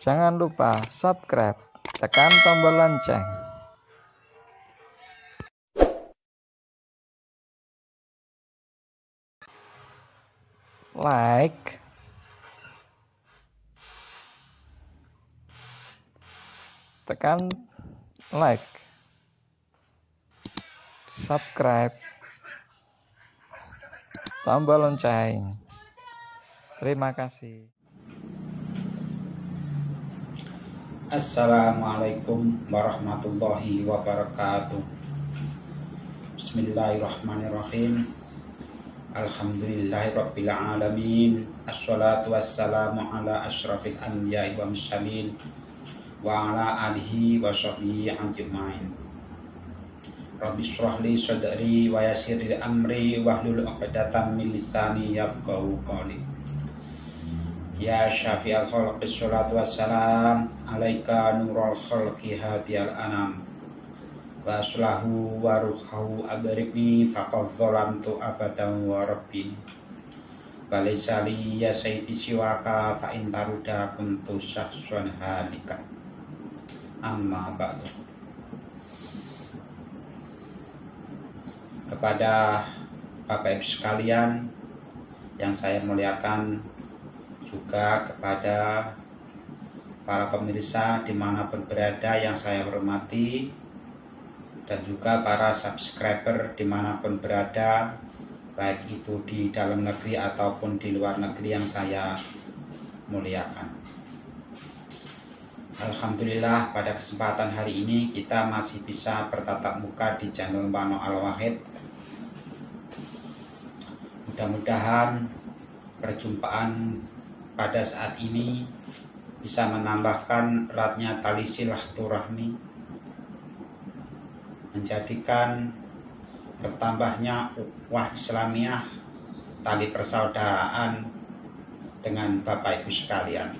Jangan lupa subscribe, tekan tombol lonceng. Like, tekan like, subscribe, tombol lonceng. Terima kasih. Assalamualaikum warahmatullahi wabarakatuh. Bismillahirrahmanirrahim. Alhamdulillahirabbil alamin. Assalatu wassalamu ala asyrafil anbiya'i wa mursalin wa ala alihi wa sahbihi ajmain. Rabbi shrah li sadri wa yassir li amri wahlul 'uqdatam min lisani yafqahu qawli. Ya syafi'al khalqi sholatu wassalam alaika nurul khalqi hadiyal anam wa aslahu wa ruhahu agaribni faqad zalamtu abadan wa rabbi walaysa li ya sayyidi siwaka fa in taruda kuntu syahsun halika amma ba'du. Kepada Bapak Ibu sekalian yang saya muliakan, juga kepada para pemirsa dimanapun berada yang saya hormati, dan juga para subscriber dimanapun berada, baik itu di dalam negeri ataupun di luar negeri yang saya muliakan. Alhamdulillah, pada kesempatan hari ini kita masih bisa bertatap muka di channel Wano Al-Wahid. Mudah-mudahan perjumpaan pada saat ini bisa menambahkan eratnya tali silaturahmi, menjadikan bertambahnya ukhuwah Islamiyah, tali persaudaraan dengan Bapak Ibu sekalian.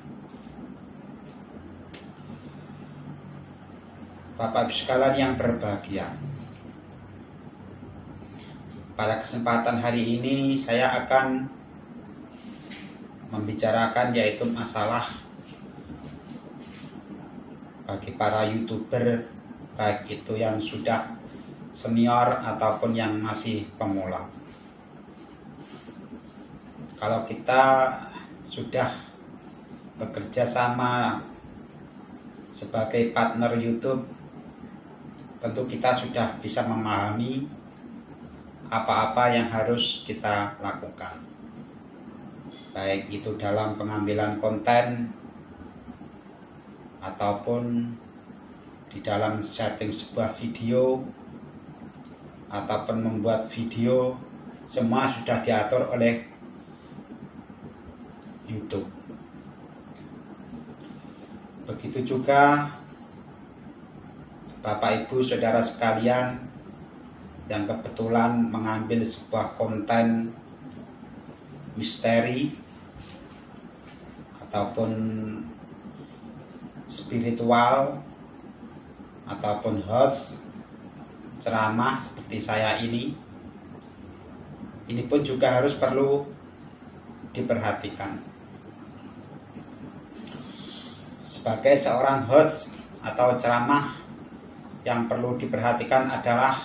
Bapak Ibu sekalian yang berbahagia, pada kesempatan hari ini saya akan membicarakan yaitu masalah bagi para YouTuber, baik itu yang sudah senior ataupun yang masih pemula. Kalau kita sudah bekerja sama sebagai partner YouTube, tentu kita sudah bisa memahami apa-apa yang harus kita lakukan, baik itu dalam pengambilan konten ataupun di dalam setting sebuah video ataupun membuat video, semua sudah diatur oleh YouTube. Begitu juga Bapak Ibu saudara sekalian yang kebetulan mengambil sebuah konten misteri ataupun spiritual ataupun host ceramah seperti saya ini pun juga harus perlu diperhatikan. Sebagai seorang host atau ceramah, yang perlu diperhatikan adalah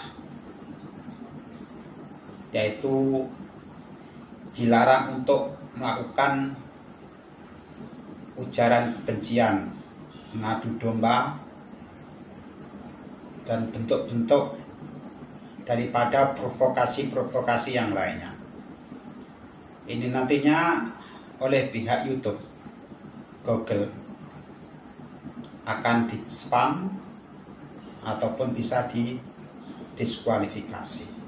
yaitu dilarang untuk melakukan ujaran kebencian, mengadu domba, dan bentuk-bentuk daripada provokasi-provokasi yang lainnya. Ini nantinya oleh pihak YouTube, Google akan di-spam ataupun bisa didiskualifikasi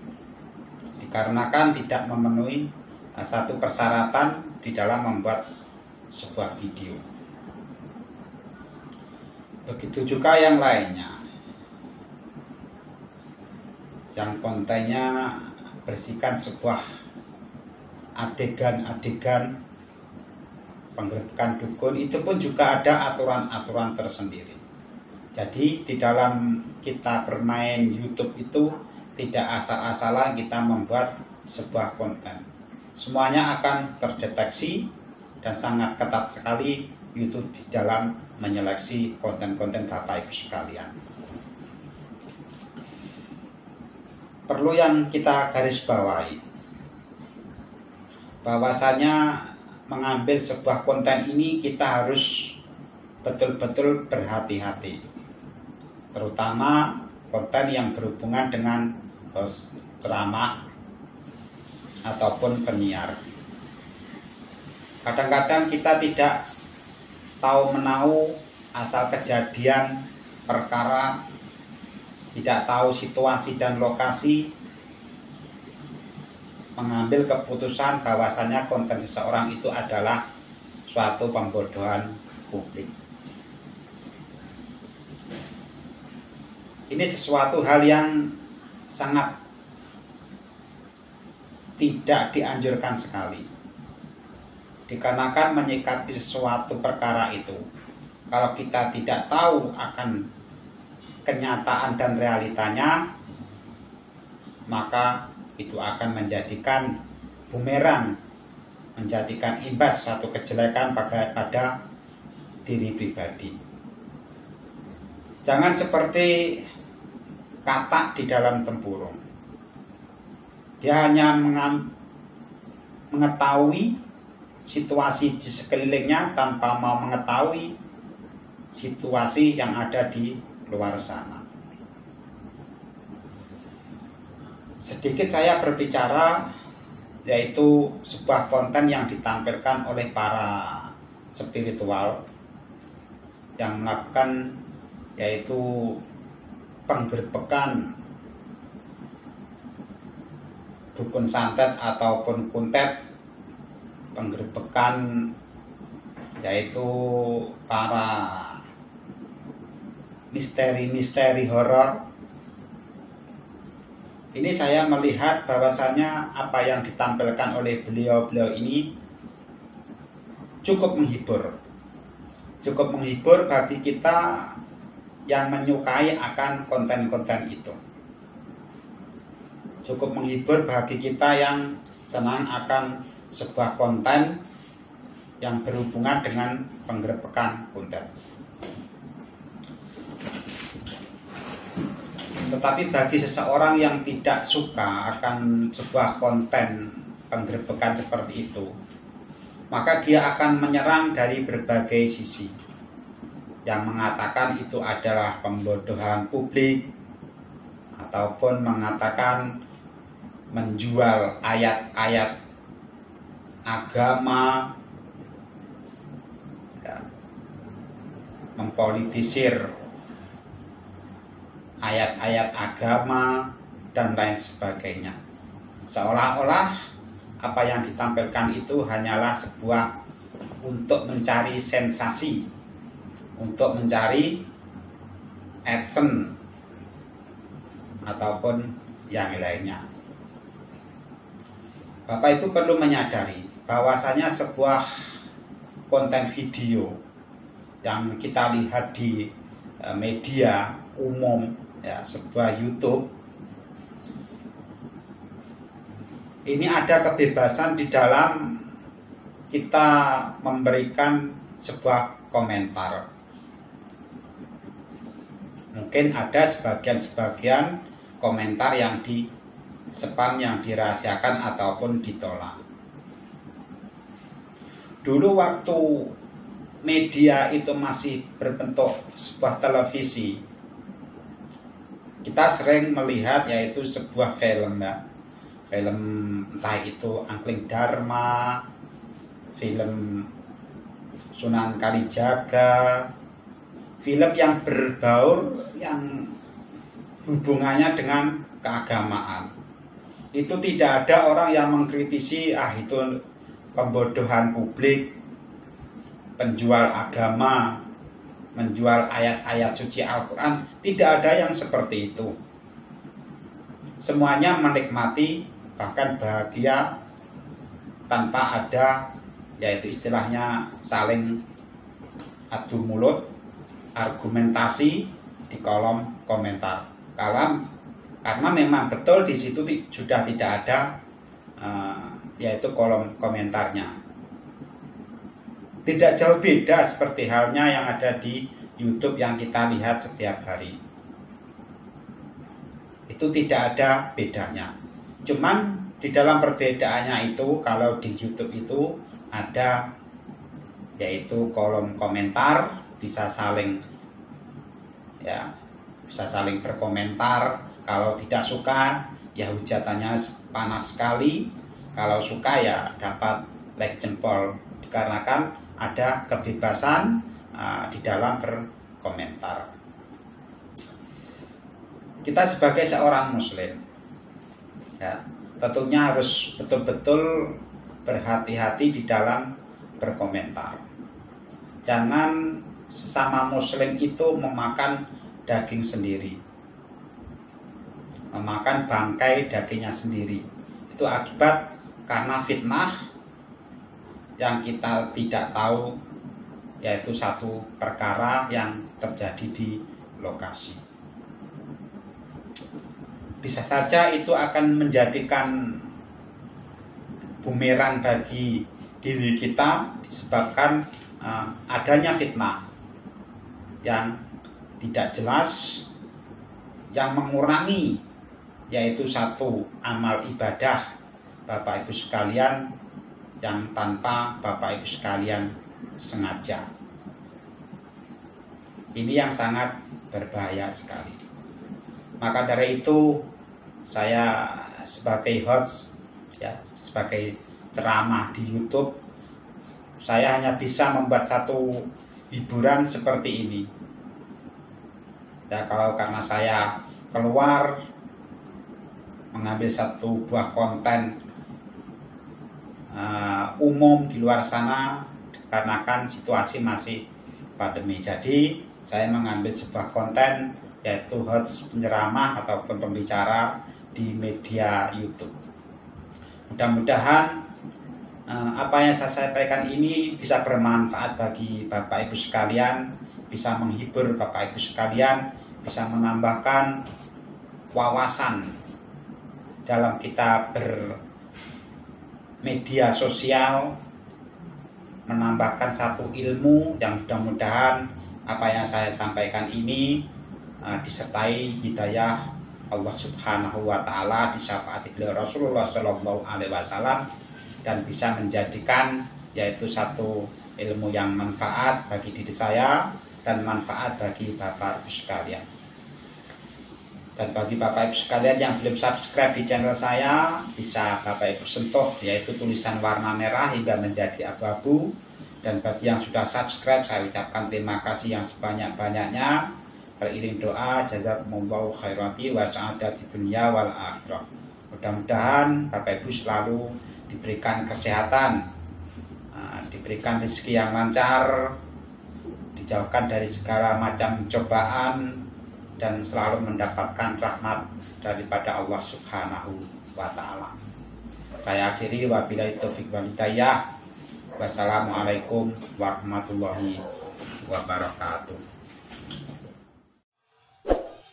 dikarenakan tidak memenuhi satu persyaratan di dalam membuat sebuah video. Begitu juga yang lainnya, yang kontennya berisikan sebuah adegan-adegan penggerbekan dukun, itu pun juga ada aturan-aturan tersendiri. Jadi di dalam kita bermain YouTube itu tidak asal-asalan kita membuat sebuah konten. Semuanya akan terdeteksi dan sangat ketat sekali YouTube di dalam menyeleksi konten-konten Bapak Ibu sekalian. Perlu yang kita garis bawahi, bahwasanya mengambil sebuah konten ini kita harus betul-betul berhati-hati, terutama konten yang berhubungan dengan host ceramah ataupun penyiar. Kadang-kadang kita tidak tahu menahu asal kejadian perkara, tidak tahu situasi dan lokasi, mengambil keputusan bahwasanya konten seseorang itu adalah suatu pembodohan publik. Ini sesuatu hal yang sangat tidak dianjurkan sekali, dikarenakan menyikapi sesuatu perkara itu, kalau kita tidak tahu akan kenyataan dan realitanya, maka itu akan menjadikan bumerang, menjadikan imbas satu kejelekan pada diri pribadi. Jangan seperti katak di dalam tempurung. Dia hanya mengetahui situasi di sekelilingnya tanpa mau mengetahui situasi yang ada di luar sana. Sedikit saya berbicara, yaitu sebuah konten yang ditampilkan oleh para spiritual yang melakukan yaitu penggerbekan dukun santet ataupun kuntet, penggerbekan yaitu para misteri horor. Ini saya melihat bahwasanya apa yang ditampilkan oleh beliau-beliau ini cukup menghibur. Cukup menghibur bagi kita yang menyukai akan konten-konten itu. Cukup menghibur bagi kita yang senang akan sebuah konten yang berhubungan dengan penggerbekan konten. Tetapi bagi seseorang yang tidak suka akan sebuah konten penggerbekan seperti itu, maka dia akan menyerang dari berbagai sisi, yang mengatakan itu adalah pembodohan publik, ataupun mengatakan menjual ayat-ayat agama, ya, mempolitisir ayat-ayat agama dan lain sebagainya. Seolah-olah apa yang ditampilkan itu hanyalah sebuah untuk mencari sensasi, untuk mencari action ataupun yang lainnya. Bapak Ibu perlu menyadari bahwasanya sebuah konten video yang kita lihat di media umum, ya, sebuah YouTube, ini ada kebebasan di dalam kita memberikan sebuah komentar. Mungkin ada sebagian komentar yang di spam, yang dirahasiakan ataupun ditolak. Dulu waktu media itu masih berbentuk sebuah televisi, kita sering melihat yaitu sebuah film, ya. Film entah itu Angkling Dharma, film Sunan Kalijaga, film yang berbaur, yang hubungannya dengan keagamaan. Itu tidak ada orang yang mengkritisi, itu pembodohan publik, penjual agama, menjual ayat-ayat suci Al-Quran. Tidak ada yang seperti itu. Semuanya menikmati, bahkan bahagia, tanpa ada yaitu istilahnya saling adu mulut, argumentasi di kolom komentar. Karena memang betul di situ sudah tidak ada yaitu kolom komentarnya. Tidak jauh beda seperti halnya yang ada di YouTube yang kita lihat setiap hari. Itu tidak ada bedanya. Cuman di dalam perbedaannya itu, kalau di YouTube itu ada yaitu kolom komentar, bisa saling berkomentar. Kalau tidak suka ya hujatannya panas sekali, kalau suka ya dapat like jempol, dikarenakan ada kebebasan di dalam berkomentar. Kita sebagai seorang muslim ya, tentunya harus betul-betul berhati-hati di dalam berkomentar. Jangan sesama muslim itu memakan daging sendiri, memakan bangkai dagingnya sendiri. Itu akibat karena fitnah yang kita tidak tahu, yaitu satu perkara yang terjadi di lokasi. Bisa saja itu akan menjadikan bumerang bagi diri kita disebabkan adanya fitnah yang tidak jelas, yang mengurangi yaitu satu amal ibadah Bapak Ibu sekalian yang tanpa Bapak Ibu sekalian sengaja. Ini yang sangat berbahaya sekali. Maka dari itu saya sebagai host ya, sebagai ceramah di YouTube, saya hanya bisa membuat satu hiburan seperti ini. Ya, kalau karena saya keluar mengambil satu buah konten umum di luar sana, karena kan situasi masih pandemi. Jadi saya mengambil sebuah konten yaitu host penceramah ataupun pembicara di media YouTube. Mudah-mudahan apa yang saya sampaikan ini bisa bermanfaat bagi Bapak Ibu sekalian, bisa menghibur Bapak Ibu sekalian, bisa menambahkan wawasan dalam kita bermedia sosial, menambahkan satu ilmu yang mudah-mudahan apa yang saya sampaikan ini disertai hidayah Allah Subhanahu wa Ta'ala, disyafaati beliau Rasulullah Shallallahu Alaihi Wasallam, dan bisa menjadikan yaitu satu ilmu yang manfaat bagi diri saya dan manfaat bagi Bapak Ibu sekalian. Dan bagi Bapak Ibu sekalian yang belum subscribe di channel saya, bisa Bapak Ibu sentuh yaitu tulisan warna merah hingga menjadi abu-abu. Dan bagi yang sudah subscribe, saya ucapkan terima kasih yang sebanyak-banyaknya. Beriring doa, jazakumullahu khairati wa sa'adati dunya wal akhirah. Mudah-mudahan Bapak Ibu selalu diberikan kesehatan, diberikan rezeki yang lancar, dijauhkan dari segala macam cobaan, dan selalu mendapatkan rahmat daripada Allah Subhanahu wa Ta'ala. Saya akhiri, wabillahi taufiq wal hidayah. Wassalamualaikum warahmatullahi wabarakatuh.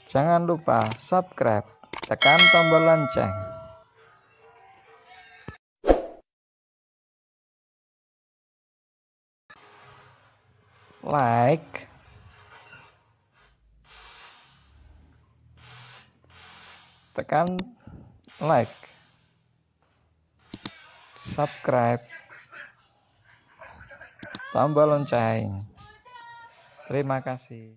Jangan lupa subscribe, tekan tombol lonceng. Like, tekan like, subscribe, tombol lonceng. Terima kasih.